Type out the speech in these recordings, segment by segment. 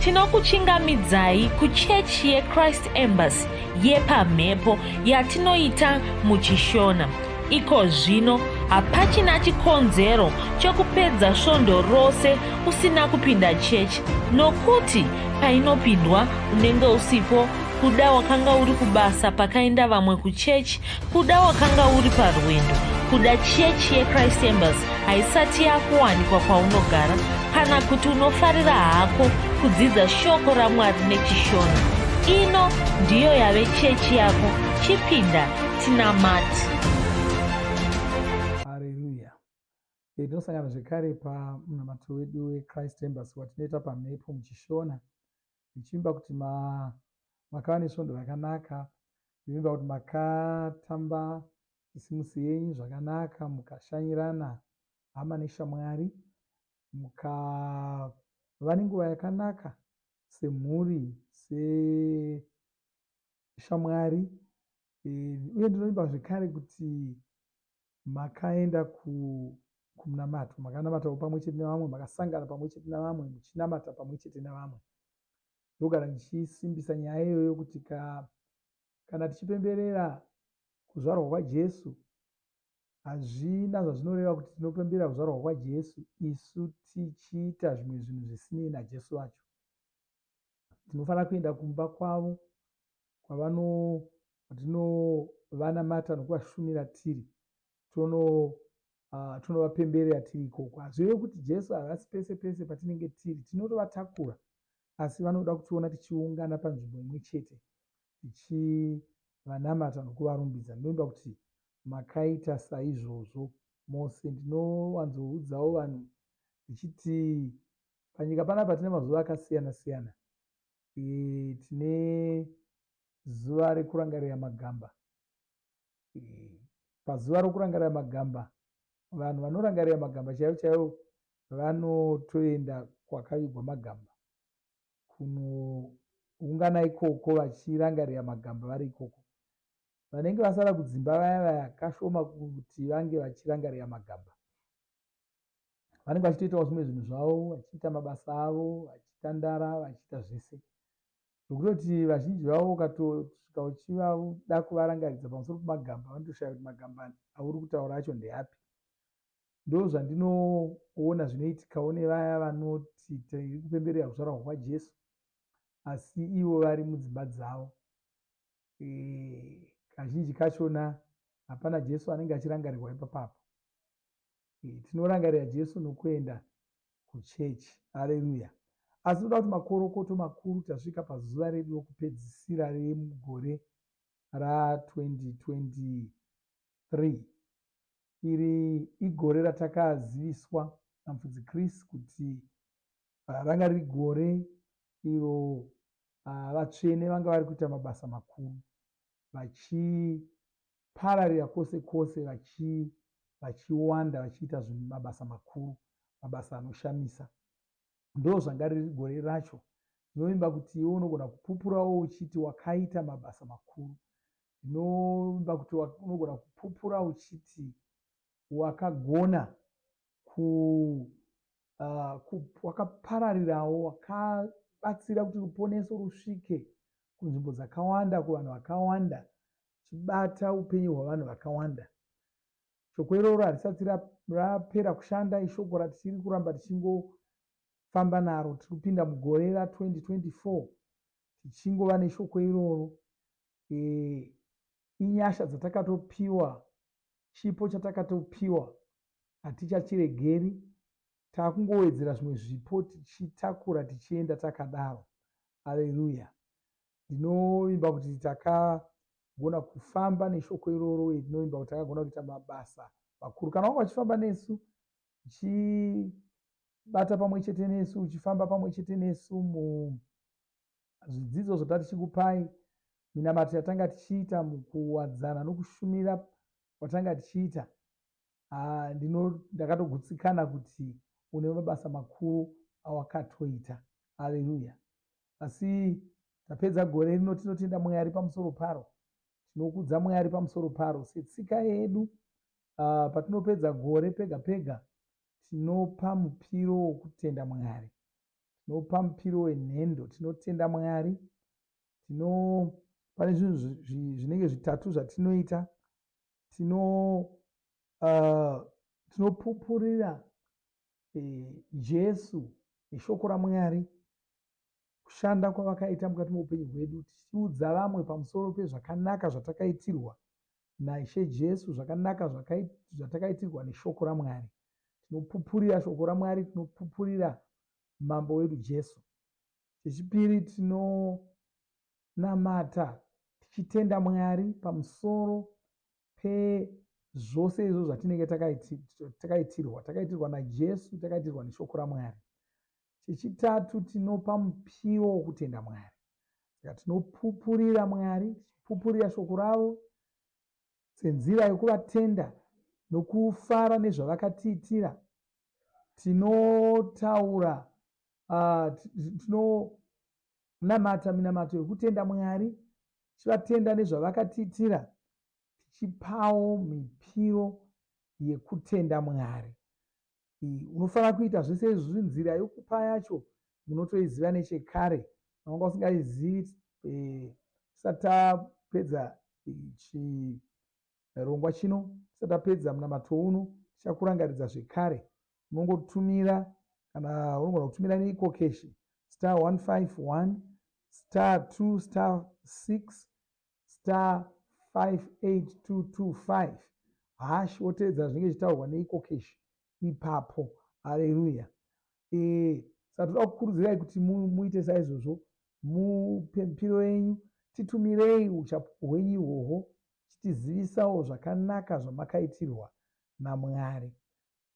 Tinokuchingamidzai kuchechi yeChrist Embassy yepamhepo yatinoita muchishona. Iko zvino hapachina chikonzero chokupedza svondo rose usina kupinda chechi, nokuti painopindwa unenge usipo, kuda wakanga uri kubasa pakaenda vamwe kuchechi, kuda wakanga uri parwendo, kuda chechi yeChrist Embassy haisati yakuwanikwa kwaunogara, kana kuti unofarira hako kudzidza shoko raMwari nechishona. Ino ndiyo yave chechi yako. Chipinda tinamati. Haleluya. Tinosangana zvekare pamunamato wedu weChrist Embassy watinoita pamhepo muchishona, tichimba kuti makava nesvondo rakanaka, tichimba kuti makatamba kisimusi yenyu zvakanaka, mukashanyirana hama neshamwari, mukava nenguva yakanaka semhuri, seshamwari. Uye ndinovimba zvekare kuti makaenda kumunamato, makanamatawo pamwe chete nevamwe, makasangana pamwe chete nevamwe, muchinamata pamwe chete nevamwe. Ndogara ndichisimbisa nyaya iyoyo kuti kana tichipemberera kuzvarwa kwaJesu, hazvina zvazvinoreva kuti tinopemberera kuzvarwa kwaJesu isu tichiita zvimwe zvinhu zvisinei naJesu wacho. Tinofanira kuenda kumba kwavo kwatinovanamata nokuvashumira tiri, tonovapemberera tiri ikoko. Hazvirevi kuti Jesu havasi pese pese patinenge tiri, tinotovatakura, asi vanoda kutiona tichiungana panzvimbo imwe chete, tichivanamata nokuvarumbidza. Ndinoimba kuti makaita saizvozvo mose. Ndinowanzoudzawo vanhu ndichiti panyika panapa tine mazuva akasiyana siyana. Tine zuva rekurangarira magamba. Pazuva rokurangarira magamba, vanhu vanorangarira magamba chaivo chaivo vanotoenda kwakavigwa magamba, kunoungana ikoko vachirangarira magamba vari ikoko. Vanenge vasara kudzimba vaya kashoma kuti vange vachirangarira magamba. Vanenge vachitoitawo zvimwe zvinhu zvavo, vachiita mabasa avo, vachitandara, vachiita zvese. Zvokuti vazhinji vavo ukatosvika uchivada kuvarangaridza pamusoro pemagamba, vanotoshaya kuti magamba auri kutaura acho ndeapi. Ndo zvandinoona zvinoitikawo nevaya vanoti tiri kupemberera kuzvarwa kwaJesu, asi ivo vari mudzimba dzavo. Kazhinji kachona hapana Jesu anenge achirangarirwa ipapapo. Tinorangarira Jesu nokuenda kuchechi. Haleluya. Asi toda kuti makorokoto makuru, tasvika pazuva redu rokupedzisira remugore ra2023. Iri igore ratakaziviswa namufudzi Chris kuti ranga riri gore iro vatsvene vanga vari kuita mabasa makuru, vachipararira kwose kwose, vachiwanda, vachiita mabasa makuru, mabasa anoshamisa. Ndo zvanga riri gore racho. Ndinovimba kuti iwe unogona kupupurawo uchiti wakaita mabasa makuru. Ndinovimba kuti unogona kupupura uchiti wakagona wakapararirawo, wakabatsira kuti ruponeso rusvike kunzvimbo dzakawanda, kuvanhu vakawanda, chibata upenyu hwavanhu vakawanda. Shoko iroro harisati rapera kushanda, ishoko ratichiri kuramba tichingofamba naro. Tiri kupinda mugore ra2024 tichingova neshoko iroro. Inyasha dzatakatopiwa, chipo chatakatopiwa, hatichachiregeri. Takungowedzera zvimwe zvipo tichitakura tichienda takadaro. Haleluya. Ndinovimba kuti takagona kufamba neshoko iroro, uye ndinovimba kuti takagona kuita mabasa makuru. Kana wanga uchifamba nesu, uchibata pamwe chete nesu, uchifamba pamwe chete nesu muzvidzidzo zvotanga tichikupai, minamato yatanga tichiita, mukuwadzana nokushumira kwatanga tichiita, ndakatogutsikana kuti une mabasa makuru awakatoita. Haleluya. Asi tapedza gore rino, tinotenda Mwari pamusoro paro, tinokudza Mwari pamusoro paro. Setsika yedu, patinopedza gore pega pega, tinopa mupiro wokutenda Mwari. tinopa mupiro wenhendo, tinotenda Mwari, pane zvinhu zvinenge zvitatu zvatinoita. Tinopupurira Jesu neshoko raMwari, kushanda kwavakaita mukati meupenyu hwedu, tichiudza vamwe pamusoro pezvakanaka zvatakaitirwa naIshe Jesu, zvakanaka zvatakaitirwa neshoko raMwari. Tinopupurira shoko raMwari, tinopupurira mambo wedu Jesu. Chechipiri, tinonamata tichitenda Mwari pamusoro pezvose izvo zvatinenge takaitirwa naJesu, takaitirwa neshoko raMwari. Chechitatu, tinopa mupiro wokutenda Mwari. Saka tinopupurira Mwari, tichipupurira shoko ravo senzira yokuvatenda nokufara nezvavakatiitira. Tinotaura, tinonamata minamato yokutenda Mwari, tichivatenda nezvavakatiitira, tichipawo mipiro yekutenda Mwari. Unofanira kuita zvese izvi. Nzira yokupa yacho munotoiziva nechekare, vanga usingaizivi tisati tapedza chirongwa chino, tisati tapedza munamato uno, tichakurangaridza zvekare. Unongotumira, kana unogona kutumira neikokeshi *151 *2 *6 *58225 hash, woteedza zvinenge zvichitaurwa neikokeshi ipapo. Haleluya. Saka toda kukurudzirai kuti muite saizvozvo, mupe mipiro yenyu, titumirei uchapupu hwenyu ihwohwo, chitizivisawo zvakanaka zvamakaitirwa naMwari.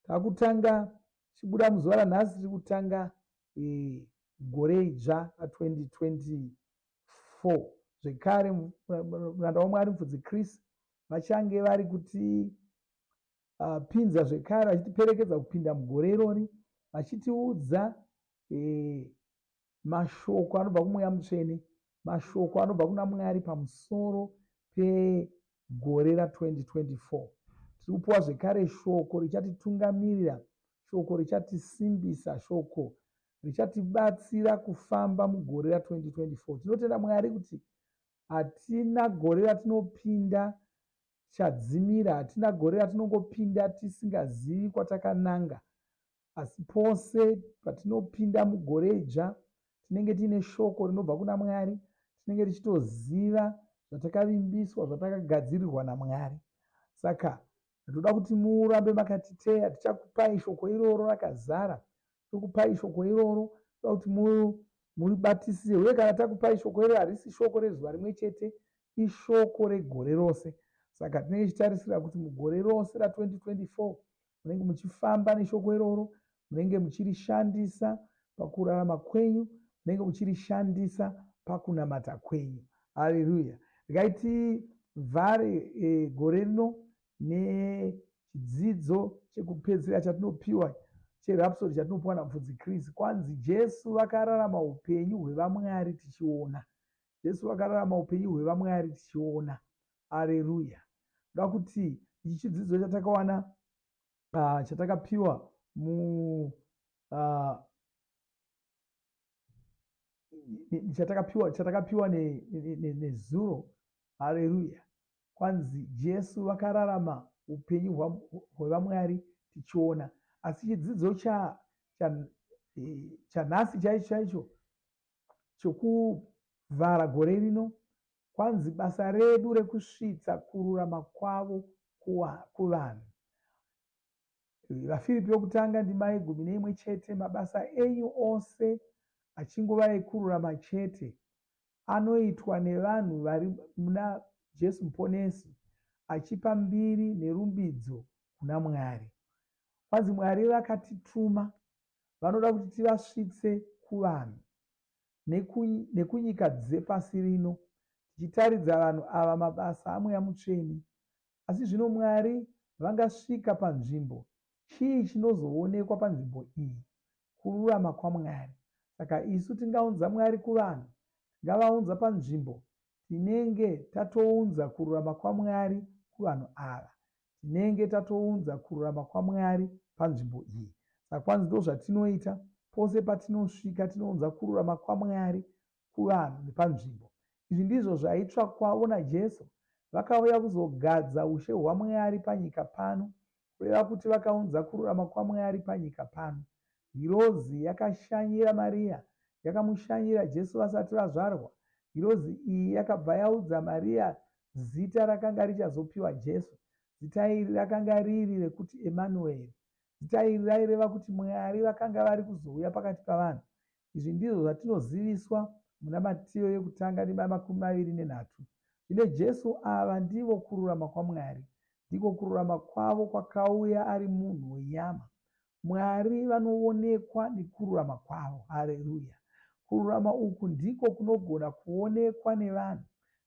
Takutanga chibuda muzuva ranhasi, tiri kutanga gore idzva ra2024. Zvekare muranda waMwari mufudzi Chris vachange vari kuti pinza zvekare, vachitiperekedza kupinda mugore irori, vachitiudza mashoko anobva kumweya mutsvene, mashoko anobva kuna Mwari pamusoro pegore ra2024. Tiri kupuwa zvekare shoko richatitungamirira, shoko richatisimbisa, shoko richatibatsira kufamba mugore ra2024. Tinotenda Mwari kuti hatina gore ratinopinda chadzimira, hatina gore ratinongopinda tisingazivi kwatakananga, asi pose patinopinda mugore idzva tinenge tiine shoko rinobva kuna Mwari, tinenge tichitoziva zvatakavimbiswa, zvatakagadzirirwa naMwari. Saka ndoda kuti murambe makatiteya, tichakupai shoko iroro rakazara, tokupai shoko iroro, toda kuti muribatisise. Uye kana takupai shoko iroro, harisi shoko rezuva rimwe chete, ishoko regore rose. Saka tinenge tichitarisira kuti mugore rose ra2024 munenge muchifamba neshoko iroro, munenge muchirishandisa pakurarama kwenyu, munenge muchirishandisa pakunamata kwenyu. Haleluya. Ngaitivhare gore rino nechidzidzo chekupedzisira chatinopiwa cherhapsodi chatinopiwa namufudzi Chris. Kwanzi Jesu vakararama upenyu hwevaMwari tichiona. Jesu vakararama upenyu hwevaMwari tichiona. Haleluya. Ndoda kuti ichi chidzidzo chatakawana, chatakapiwa chatakapiwa nezuro. Haleluya. Kwanzi Jesu vakararama upenyu hwevaMwari tichiona. Asi chidzidzo chanhasi chaicho chokuvhara gore rino, kwanzi basa redu rekusvitsa kururama kwavo kuvanhu. VaFiripi yokutanga ndima 11 mabasa enyu ose achingova ekururama chete, anoitwa nevanhu vari muna Jesu Muponesi, achipa mbiri nerumbidzo kuna Mwari. Kwanzi Mwari vakatituma, vanoda kuti tivasvitse kuvanhu nekunyika dzepasi rino, tichitaridza vanhu ava mabasa amweya mutsvene. Asi zvino Mwari vangasvika panzvimbo, chii chinozoonekwa panzvimbo iyi? Kururama kwaMwari. Saka isu tingaunza Mwari kuvanhu, tingavaunza panzvimbo tinenge tatounza kururama kwaMwari kuvanhu ava, tinenge tatounza kururama kwaMwari panzvimbo iyi. Saka kwanzi ndo zvatinoita, pose patinosvika tinounza kururama kwaMwari kuvanhu nepanzvimbo. Izvi ndizvo zvaitwa kwavo naJesu. Vakauya kuzogadza ushe hwaMwari panyika pano, kureva kuti vakaunza kururama kwaMwari panyika pano. Hirozi yakashanyira Maria, yakamushanyira Jesu vasati vazvarwa. Hirozi iyi yakabva yaudza Maria zita rakanga richazopiwa Jesu. Zita iri rakanga riri rekuti Emanueri. Zita iri raireva kuti Mwari vakanga vari kuzouya pakati pavanhu. Izvi ndizvo zvatinoziviswa muna Mateo yekutanga (23). Zvine Jesu ava ndivo kururama kwaMwari, ndiko kururama kwavo kwakauya ari munhu wenyama. Mwari vanoonekwa nekururama kwavo. Haleluya! Kururama uku ndiko kunogona kuonekwa nevanhu,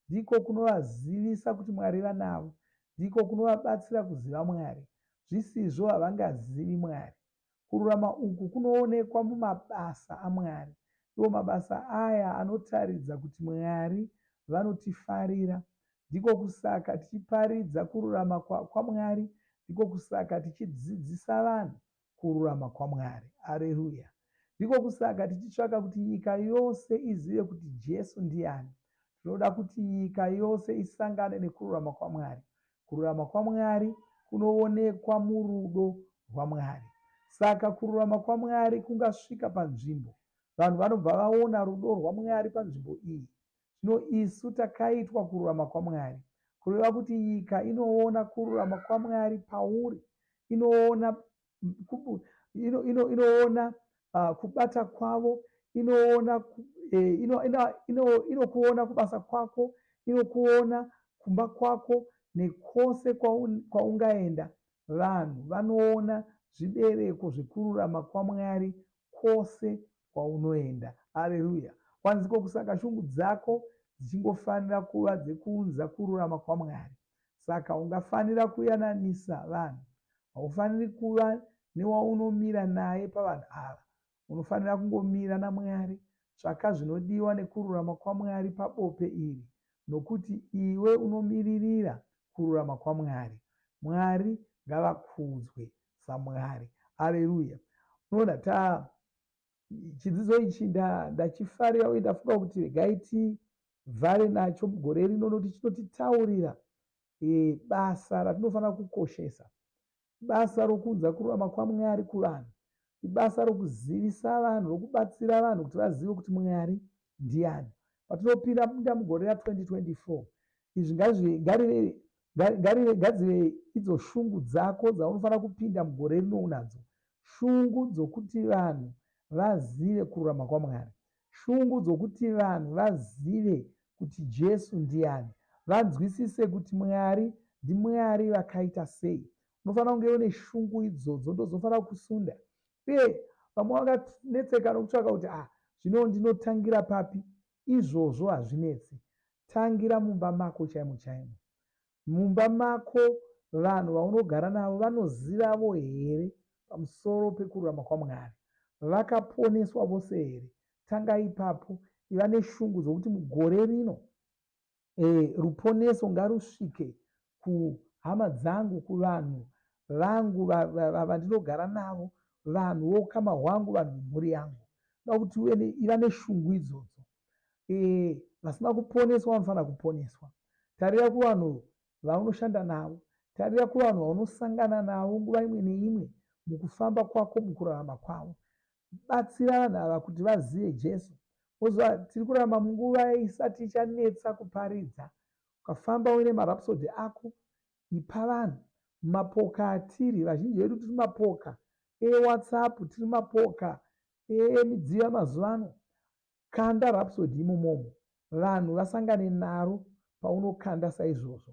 ndiko kunovazivisa kuti Mwari vanavo, ndiko kunovabatsira kuziva Mwari. Zvisizvo havangazivi Mwari. Kururama uku kunoonekwa mumabasa aMwari. Iwo mabasa aya anotaridza kuti Mwari vanotifarira. Ndiko kusaka tichiparidza kururama kwaMwari, ndiko kusaka tichidzidzisa vanhu kururama kwaMwari. Haleluya! Ndiko kusaka tichitsvaka kuti nyika yose izive kuti Jesu ndiani. Tinoda kuti nyika yose isangane nekururama kwaMwari. Kururama kwaMwari kunoonekwa murudo rwaMwari. Saka kururama kwaMwari kungasvika panzvimbo, vanhu vanobva vaona rudo rwaMwari panzvimbo iyi. Zvino isu takaitwa kururama kwaMwari, kureva kuti nyika inoona kururama kwaMwari pauri, inoona kubata kwavo, inokuona kubasa kwako, inokuona kumba kwako, nekwose kwaungaenda. Vanhu vanoona zvibereko zvekururama kwaMwari kwose kwaunoenda. Haleluya! Kwanziko kusaka shungu dzako dzichingofanira kuva dzekuunza kururama kwaMwari. Saka ungafanira kuyananisa vanhu. Haufaniri kuva newaunomira naye pavanhu ava. Unofanira kungomira naMwari. Tsvaka zvinodiwa nekururama kwaMwari pabope iri, nokuti iwe unomiririra kururama kwaMwari. Mwari ngavakudzwe saMwari. Haleluya! Unoona, chidzidzo ichi ndachifarira uye ndafunga kuti regai tivhare nacho mugore rino, nokuti chinotitaurira basa ratinofanira kukoshesa, basa rokuunza kururama kwaMwari kuvanhu, ibasa rokuzivisa vanhu, rokubatsira vanhu kuti vazive kuti Mwari ndiani. Patinopinda mugore ra2024, izvi ngadzive idzo shungu dzako dzaunofanira kupinda mugore rino unadzo. Shungu dzokuti vanhu vazive kururama kwaMwari, shungu dzokuti vanhu vazive kuti Jesu ndiani, vanzwisise kuti Mwari ndiMwari vakaita sei. Unofanira kunge une shungu idzodzo, ndozofanira kusunda. Uye vamwe vakanetseka nokutsvaka kuti zvino ndinotangira papi. Izvozvo hazvinetsi. Tangira mumba mako chaimo chaimo. Mumba mako vanhu vaunogara navo vanozivavo here pamusoro pekururama kwaMwari? Vakaponeswa vose here? Tanga ipapo. Iva neshungu dzokuti mugore rino ruponeso ngarusvike kuhama dzangu, kuvanhu vangu vandinogara navo, vanhu voukama hwangu, vanhu mumhuri yangu. Noda kuti iva neshungu idzodzo. Vasina kuponeswa vanofanira kuponeswa. Tarira kuvanhu vaunoshanda navo, tarira kuvanhu vaunosangana navo nguva imwe neimwe mukufamba kwako, mukurarama kwavo. Batsira vanhu ava kuti vazive Jesu. Oziva tiri kurarama munguva isati ichanetsa kuparidza. Ukafamba uine marapsodi ako, ipa vanhu. Mapoka atiri, vazhinji vedu tiri mapoka WhatsApp, tiri mapoka emidziyo yamazuva ano. Kanda rapsodi imomomo, vanhu vasangane naro paunokanda saizvozvo.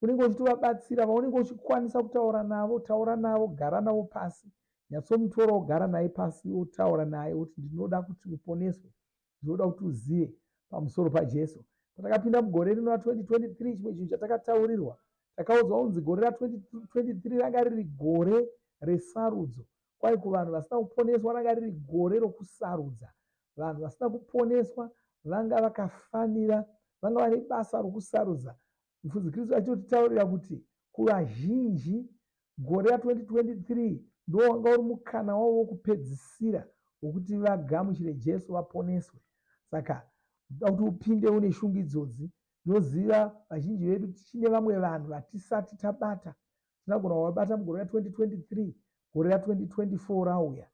Unenge uchitovabatsira, vaunenge uchikwanisa kutaura navo, taura navo, gara navo pasi. Nyatsomutora wogara naye pasi, wotaura naye kuti ndinoda kuti uponeswe, ndinoda kuti uzive pamusoro paJesu. Patakapinda mugore rino ra2023, chimwe chinhu chatakataurirwa, takaudzwa kunzi gore ra2023 ranga riri gore resarudzo. Kwai kuvanhu vasina kuponeswa ranga riri gore rokusarudza. Vanhu vasina kuponeswa vanga vakafanira, vanga vane basa rokusarudza. Mufudzi Kristu achotitaurira kuti kuvazhinji gore ra2023 ndo wanga uri mukana wavo wokupedzisira wokuti vagamuchire Jesu vaponeswe. Saka uda kuti upinde une shungu idzodzi. Ndinoziva vazhinji vedu tichine vamwe vanhu vatisati tabata, tinogona kuvabata mugore ra2023, gore ra2024 rauya.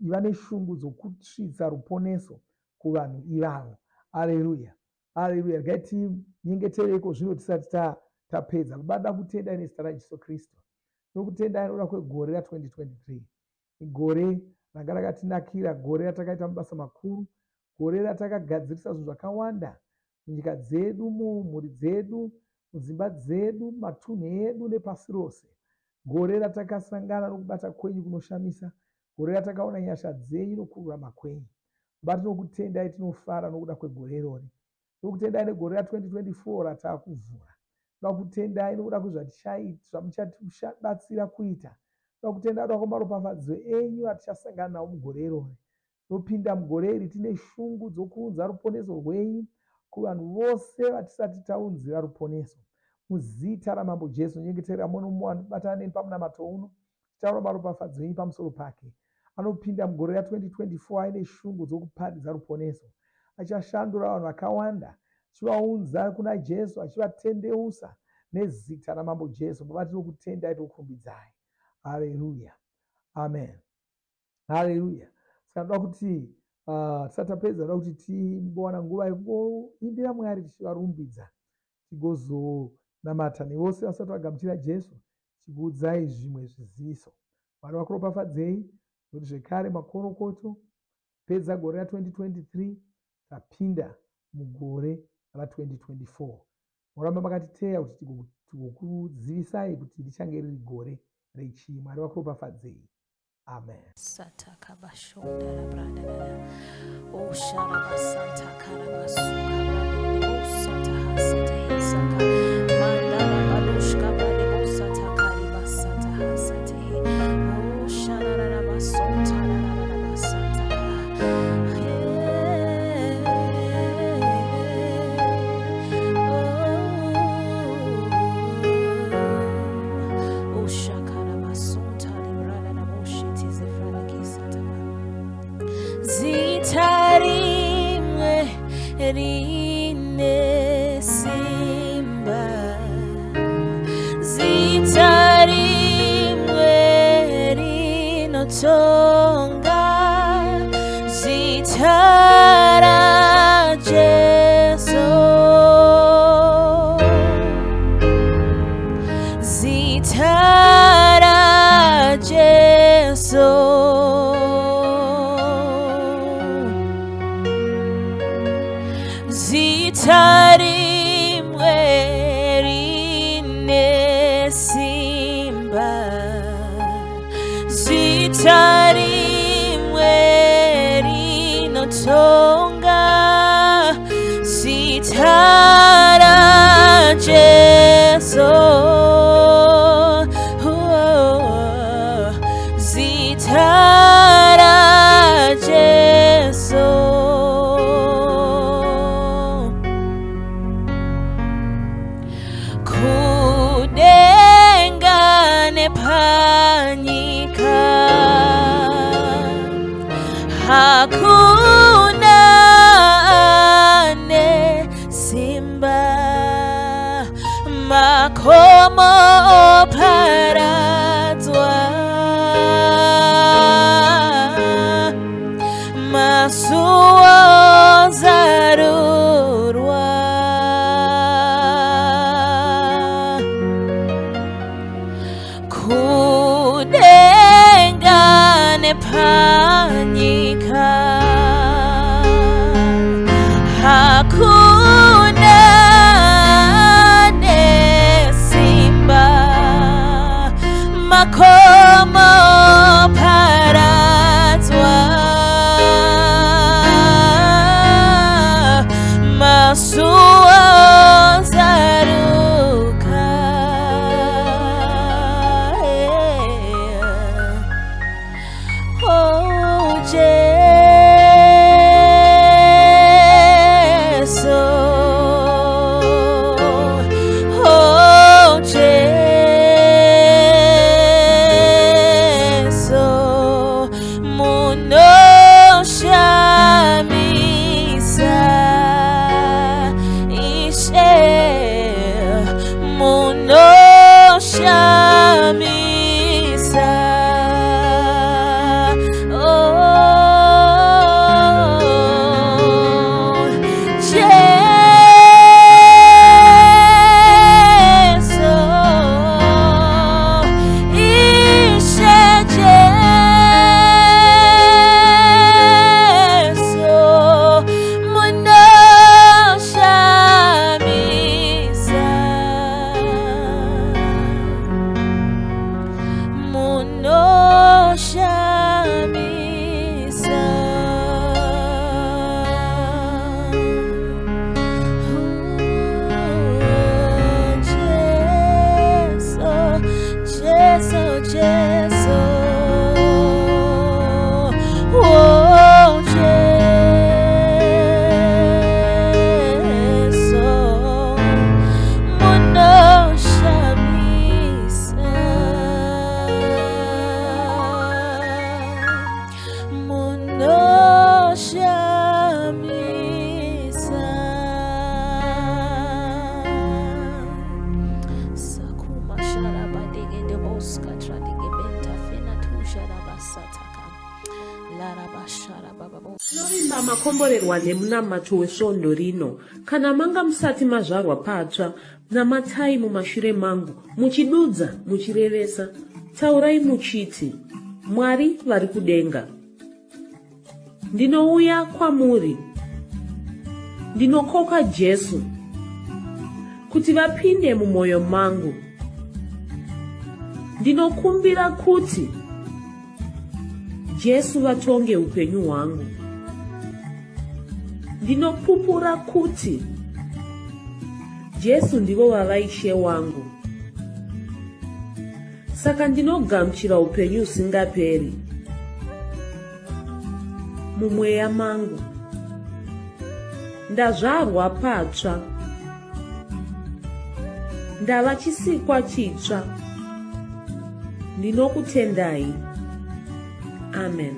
Iva neshungu dzokusvitsa ruponeso kuvanhu ivavo. Aleluya, aleluya. Regai tinyengetereko zvino tisati tapedza. Baba, kutendai nezita raJesu Kristu. Nokutendai nokuda kwegore ra2023, igore ranga rakatinakira, gore ratakaita mabasa makuru, gore ratakagadzirisa zvinhu zvakawanda munyika dzedu, mumhuri dzedu, mudzimba dzedu, matunhu edu nepasi rose. Gore ratakasangana nokubata kwenyu kunoshamisa, gore ratakaona nyasha dzenyu nokururama kwenyu. Baba, tinokutendai, tinofara nokuda kwegore irori. Tinokutendai negore ra2024 ratakuvhura. Tinokutendai nokuda kwezvamuchatibatsira kuita. Tinokutendai nokuda kwamaropafadzo enyu atichasangana nawo mugore irori. Tinopinda mugore iri tine shungu dzokuunza ruponeso rwenyu kuvanhu vose vatisati taunzira ruponeso. Muzita ramambo Jesu, nyengeterera muno mubatana neni pamunamato uno, taura maropafadzo enyu pamusoro pake. Anopinda mugore ra2024 aine shungu dzokuparidza ruponeso. Achashandura vanhu vakawanda, achivaunza kuna Jesu, achivatendeusa nezita ramambo Jesu. Baba, tinokutendai, tokukumbidzai. Haleluya, amen. Haleluya. Saka ndoda kuti tisati tapedza, ndoda kuti timbowana nguva yekuimbira Mwari tichivarumbidza, tigozonamata nevose vasati vagamuchira Jesu, tikuudzai zvimwe zviziviso. Mwari vakuropafadzei, nokuti zvekare makorokoto pedza gore ra2023 tapinda mugore ra2024. Muramba makatiteya kuti tigokuzivisai kuti richange riri gore rechii. Mwari vakuropafadzei. Amen. Sata kabashonda labranda dada. O sharaba santa karabasuka branda o sata hasata hisaka. Mandala balushka branda o sata kariba sata hasata he. O sharara basonta la basata. O shakara basonta libranda na moshiti zefrana kisata. Zitarimwe rine simba, zitarimwe rinotonga, zitara Jesu, zitara Jesu. Zitarimwe rine simba, zitarimwe rinotonga, zitara Jesu, zitara Jesu. Panyika hakuna ane simba, makomo paradzwa, masuo zarurwa, kudengane panyika hakuna nesimba, makomo paradzwa, masuo zaruka. Oh Jesu, oh Jesu. Tinovimba makomborerwa nemunamato wesvondo rino. Kana manga musati mazvarwa patsva, namatai mumashure mangu, muchidudza, muchirevesa. Taurai muchiti, Mwari vari kudenga, ndinouya kwamuri, ndinokoka Jesu kuti vapinde mumwoyo mangu. Ndinokumbira kuti Jesu vatonge upenyu hwangu. Ndinopupura kuti Jesu ndivo vavaishe wangu. Saka ndinogamuchira upenyu usingaperi mumweya mangu. Ndazvarwa patsva, ndava chisikwa chitsva. Ndinokutendai. Amen.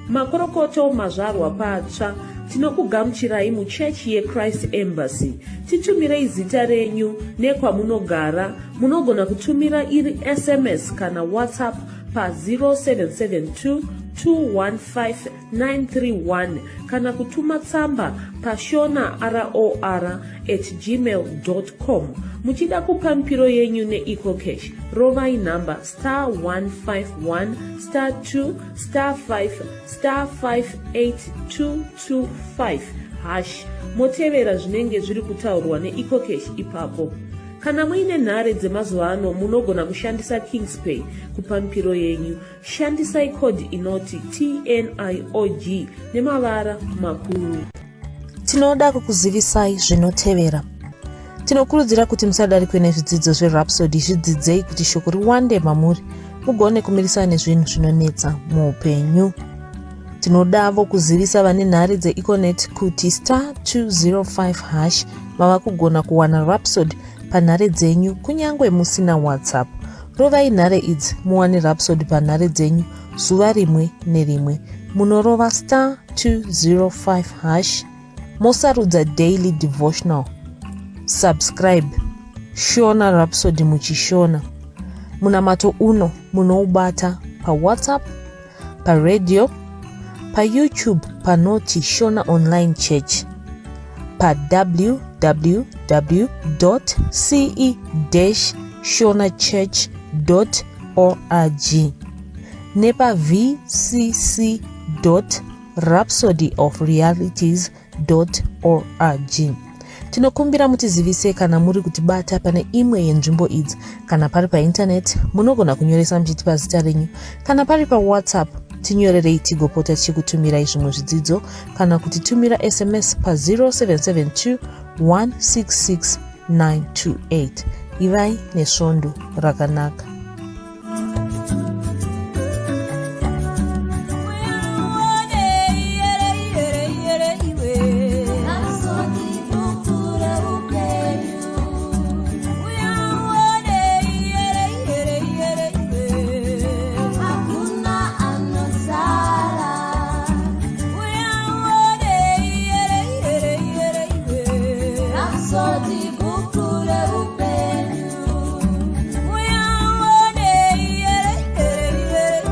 Makorokoto mazvarwa patsva, tinokugamuchirai muchechi yeChrist Embassy. Titumirei zita renyu nekwamunogara. Munogona kutumira iri SMS kana WhatsApp pa 0772 215 kana kutuma tsamba pa shonaror@gmail.com. Muchida kupa mpiro yenyu neEcocash, rovai namba *151*2*5*58225# motevera zvinenge zviri kutaurwa neEcocash ipapo. Kana muine nhare dzemazuva ano, munogona kushandisa KingsPay kupa mpiro yenyu. Shandisai kodi inoti TNIOG nemavara makuru. Tinoda kukuzivisai zvinotevera. Tinokurudzira kuti musadarikwe nezvidzidzo zveRhapsody. Zvidzidzei kuti shoko riwande mamuri, mugone kumirisana nezvinhu zvinonetsa muupenyu. Tinodavo kuzivisa vane nhare dzeEconet kuti *205# vava kugona kuwana Rhapsody panhare dzenyu kunyangwe musina WhatsApp. Rovai nhare idzi muwane Rhapsody panhare dzenyu zuva rimwe nerimwe. Munorova *205#, mosarudza daily devotional. Subscribe, shona Rhapsody muchishona. Munamato uno munoubata pa WhatsApp, pa radio, pa YouTube panoti Shona Online Church, pa www.ce-shonachurch.org, nepa vcc.rhapsodyofrealities.org. Tinokumbira mutizivise kana muri kutibata pane imwe yenzvimbo idzi. Kana pari painternet, munogona kunyoresa muchitipa zita renyu. Kana pari pa WhatsApp, tinyorerei tigopota tichikutumirai zvimwe zvidzidzo, kana kutitumira SMS pa 0772 166 928. Ivai nesvondo rakanaka.